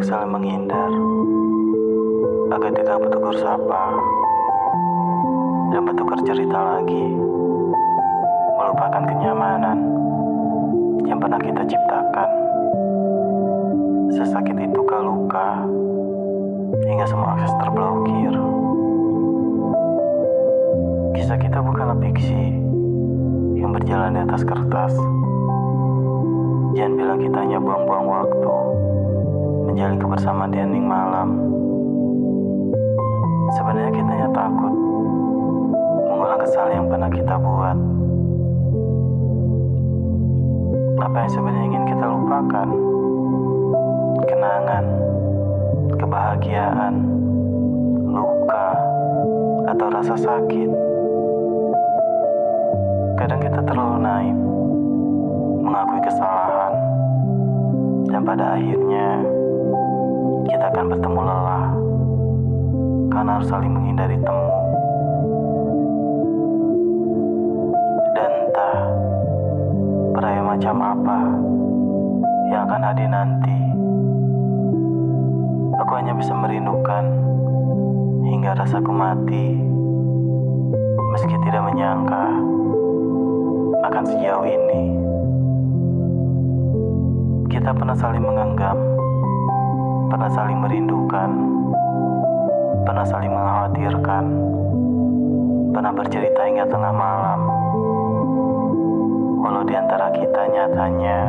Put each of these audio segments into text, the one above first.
untuk saling menghindar, agar tidak bertegur sapa dan bertukar cerita lagi, melupakan kenyamanan yang pernah kita ciptakan. Sesakit itukah luka, hingga semua akses terblokir. Kisah kita bukanlah fiksi yang berjalan di atas kertas. Jangan bilang kita hanya buang-buang waktu menjalin kebersamaan di hening malam. Sebenarnya kita hanya takut mengulang kesalahan yang pernah kita buat. Apa yang sebenarnya ingin kita lupakan? Kenangan, kebahagiaan, luka, atau rasa sakit. Kadang kita terlalu naif mengakui kesalahan, dan pada akhirnya kita akan bertemu lelah karena harus saling menghindari temu. Dan entah perayaan macam apa yang akan hadir nanti. Aku hanya bisa merindukan hingga rasaku mati, meski tidak menyangka akan sejauh ini. Kita pernah saling menggenggam, pernah saling merindukan, pernah saling mengkhawatirkan, pernah bercerita hingga tengah malam. Walau di antara kita nyatanya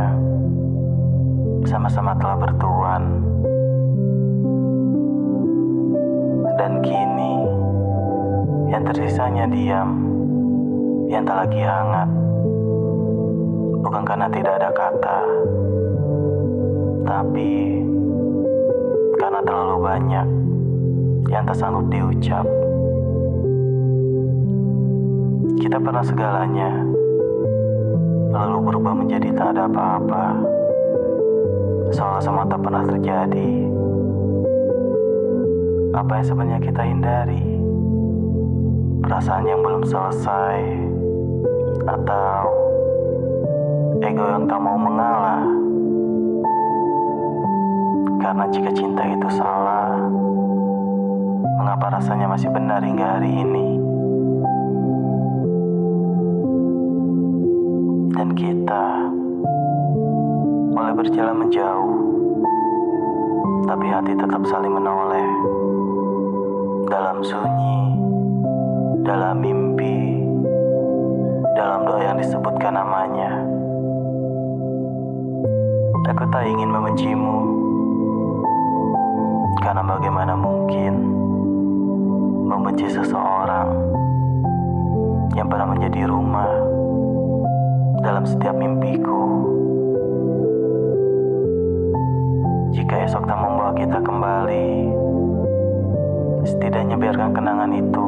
sama-sama telah bertuan. Dan kini yang tersisanya diam, yang tak lagi hangat. Bukan karena tidak ada kata, tapi karena terlalu banyak yang tak sanggup diucap. Kita pernah segalanya, lalu berubah menjadi tak ada apa-apa, seolah semua tak pernah terjadi. Apa yang sebenarnya kita hindari? Perasaan yang belum selesai, atau ego yang tak mau mengalah? Karena jika cinta itu salah, mengapa rasanya masih benar hingga hari ini? Dan kita mulai berjalan menjauh, tapi hati tetap saling menoleh. Dalam sunyi, dalam mimpi, dalam doa yang disebutkan namanya. Aku tak ingin membencimu, karena bagaimana mungkin membenci seseorang yang pernah menjadi rumah dalam setiap mimpiku. Jika esok tak membawa kita kembali, setidaknya biarkan kenangan itu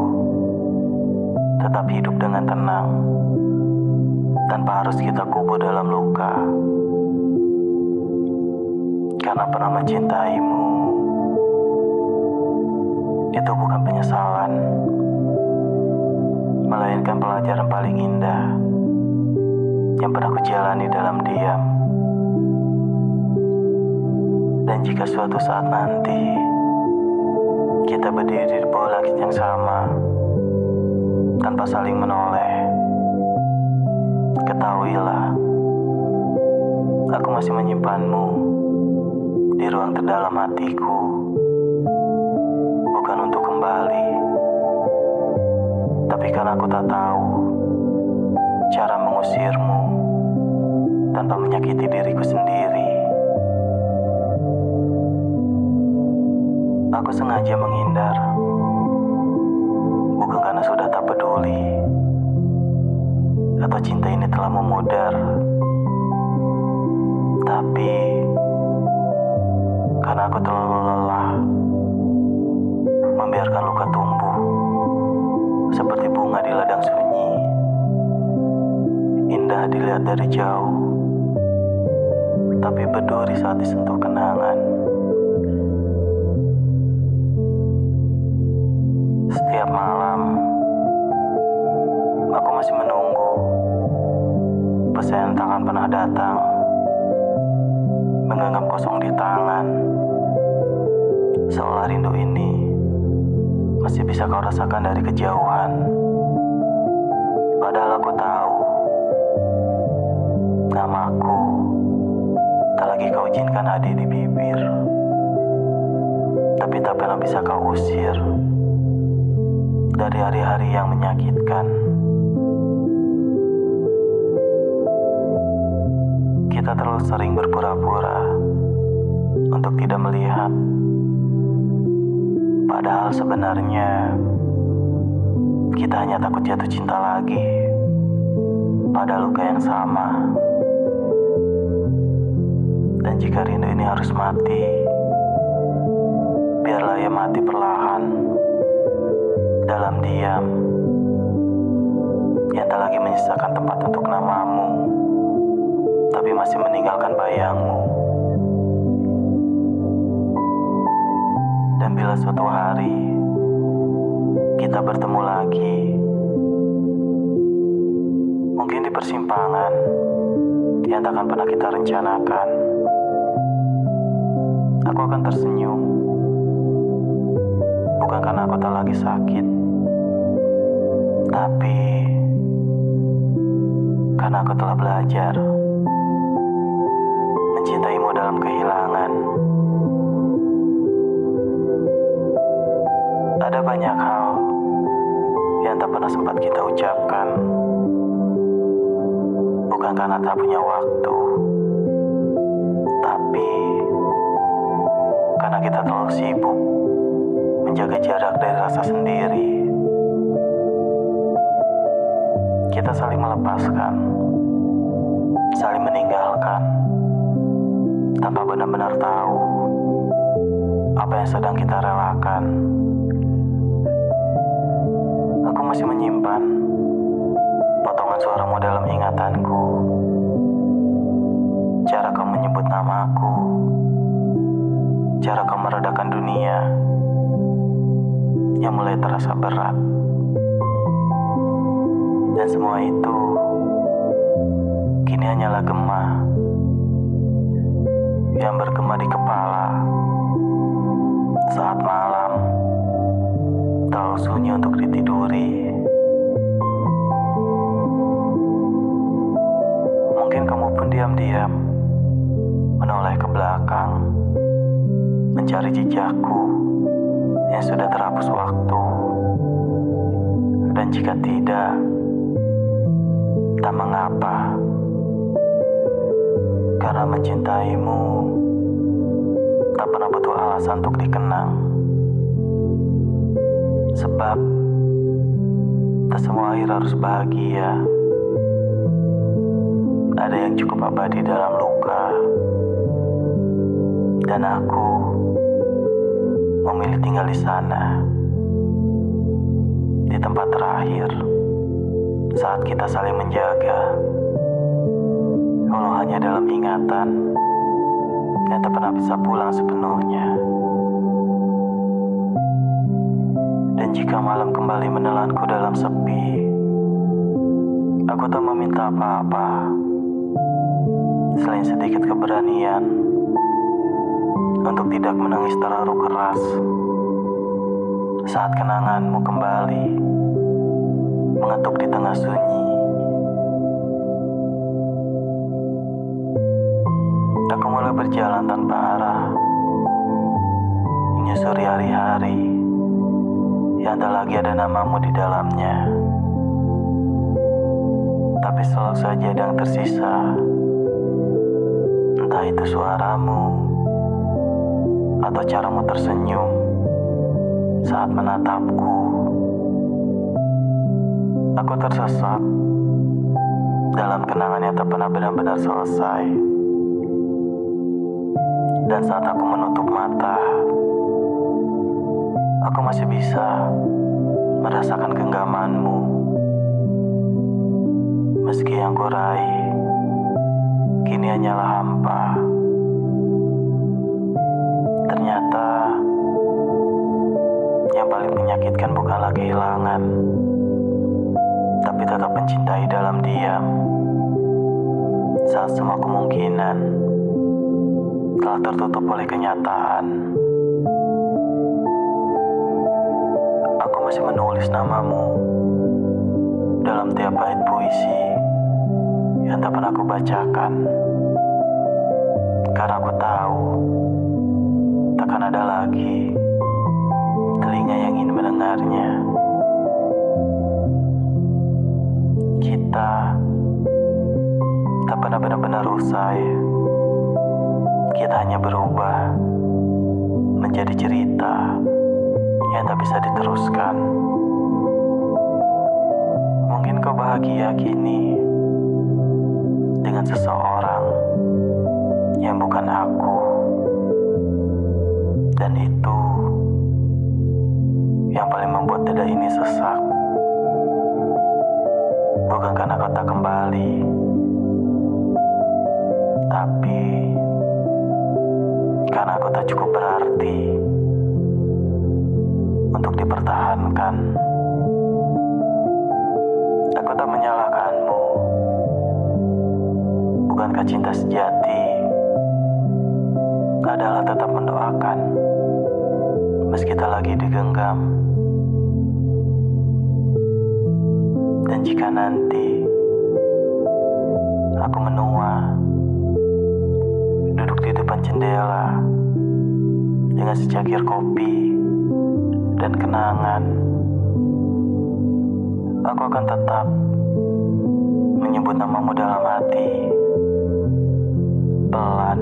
tetap hidup dengan tenang, tanpa harus kita kubur dalam luka. Karena pernah mencintaimu itu bukan penyesalan, melainkan pelajaran paling indah yang pernah ku jalani dalam diam. Dan jika suatu saat nanti kita berdiri di bawah langit yang sama, tanpa saling menoleh, ketahuilah, aku masih menyimpanmu di ruang terdalam hatiku. Bukan untuk kembali, tapi karena aku tak tahu cara mengusirmu tanpa menyakiti diriku sendiri. Aku sengaja menghindar, bukan karena sudah tak peduli, atau cinta ini telah memudar, tapi karena aku terlalu lelah membiarkan luka tumbuh seperti bunga di ladang sunyi. Indah dilihat dari jauh, tapi berduri saat disentuh kenangan. Setiap malam aku masih menunggu pesan yang tak akan pernah datang, menggenggam kosong di tangan, Seolah rindu ini masih bisa kau rasakan dari kejauhan. Padahal aku tahu namaku tak lagi kau izinkan hadir di bibir, tapi tak pernah bisa kau usir dari hari-hari yang menyakitkan. Kita terlalu sering berpura-pura untuk tidak melihat, padahal sebenarnya kita hanya takut jatuh cinta lagi pada luka yang sama. Dan jika rindu ini harus mati, biarlah ia mati perlahan, dalam diam, yang tak lagi menyisakan tempat untuk namamu, tapi masih meninggalkan bayangmu. Dan bila suatu hari kita bertemu lagi, mungkin di persimpangan yang tak akan pernah kita rencanakan, aku akan tersenyum, bukan karena aku tak lagi sakit, tapi karena aku telah belajar mencintaimu dalam kehilangan. Ada banyak hal yang tak pernah sempat kita ucapkan, bukan karena tak punya waktu, tapi karena kita terlalu sibuk menjaga jarak dari rasa sendiri. Kita saling melepaskan, saling meninggalkan, tanpa benar-benar tahu apa yang sedang kita relakan. Aku masih menyimpan potongan suaramu dalam ingatanku, cara kau menyebut namaku, cara kau meredakan dunia yang mulai terasa berat. Dan semua itu kini hanyalah gema yang bergema di kepala saat malam terlalu sunyi untuk ditiduri. Mungkin kamu pun diam-diam menoleh ke belakang, mencari jejakku yang sudah terhapus waktu. Dan jika tidak, tak mengapa, karena mencintaimu tak pernah butuh alasan untuk dikenang. Sebab tak semua akhir harus bahagia. Ada yang cukup abadi dalam luka, dan aku memilih tinggal di sana, di tempat terakhir saat kita saling menjaga, walau hanya dalam ingatan yang tak pernah bisa pulang sepenuhnya. Dan jika malam kembali menelanku dalam sepi, aku tak meminta apa-apa selain sedikit keberanian untuk tidak menangis terlalu keras saat kenanganmu kembali mengetuk di tengah sunyi. Aku mulai berjalan tanpa arah, menyusuri hari-hari yang tak lagi ada namamu di dalamnya. Tapi selalu saja ada yang tersisa, entah itu suaramu atau caramu tersenyum saat menatapku. Aku tersesat dalam kenangan yang tak pernah benar-benar selesai. Dan saat aku menutup mata, aku masih bisa merasakan genggamanmu. Meski yang ku raih kini hanyalah hampa. Ternyata yang paling menyakitkan bukanlah kehilangan, tapi tetap mencintai dalam diam saat semua kemungkinan telah tertutup oleh kenyataan. aku masih menulis namamu dalam tiap bait puisi yang tak pernah aku bacakan. Karena aku tahu takkan ada lagi telinga yang ingin mendengarnya. Kita tak pernah benar-benar usai. Kita hanya berubah menjadi cerita yang tak bisa diteruskan. Mungkin kau bahagia kini dengan seseorang yang bukan aku. Dan itu yang paling membuat dada ini sesak. Bukan karena kau tak kembali, tapi karena aku tak cukup berarti untuk dipertahankan. Aku tak menyalahkanmu. Bukankah cinta sejati adalah tetap mendoakan meski tak lagi digenggam? Dan jika nanti aku menua duduk di depan jendela dengan secangkir kopi dan kenangan, aku akan tetap menyebut namamu dalam hati, pelan,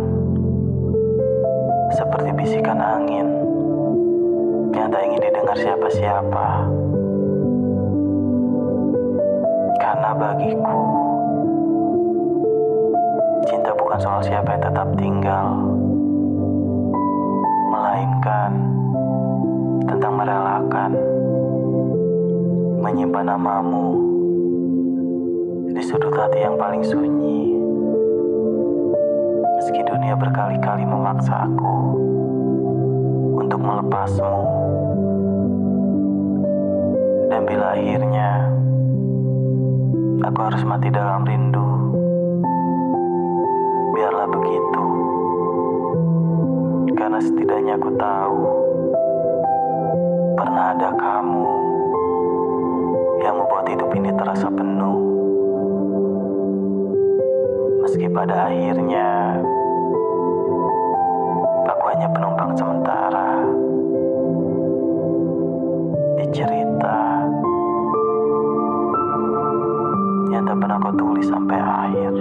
seperti bisikan angin yang tak ingin didengar siapa-siapa. Karena bagiku, cinta bukan soal siapa yang tetap tinggal, melainkan tentang merelakan menyimpan namamu di sudut hati yang paling sunyi. Meski dunia berkali-kali memaksa aku untuk melepasmu. Dan bila akhirnya aku harus mati dalam rindu, biarlah begitu. Karena setidaknya aku tahu pernah ada kamu yang membuat hidup ini terasa penuh. Meski pada akhirnya aku hanya penumpang sementara di cerita yang tak pernah kau tulis sampai akhir.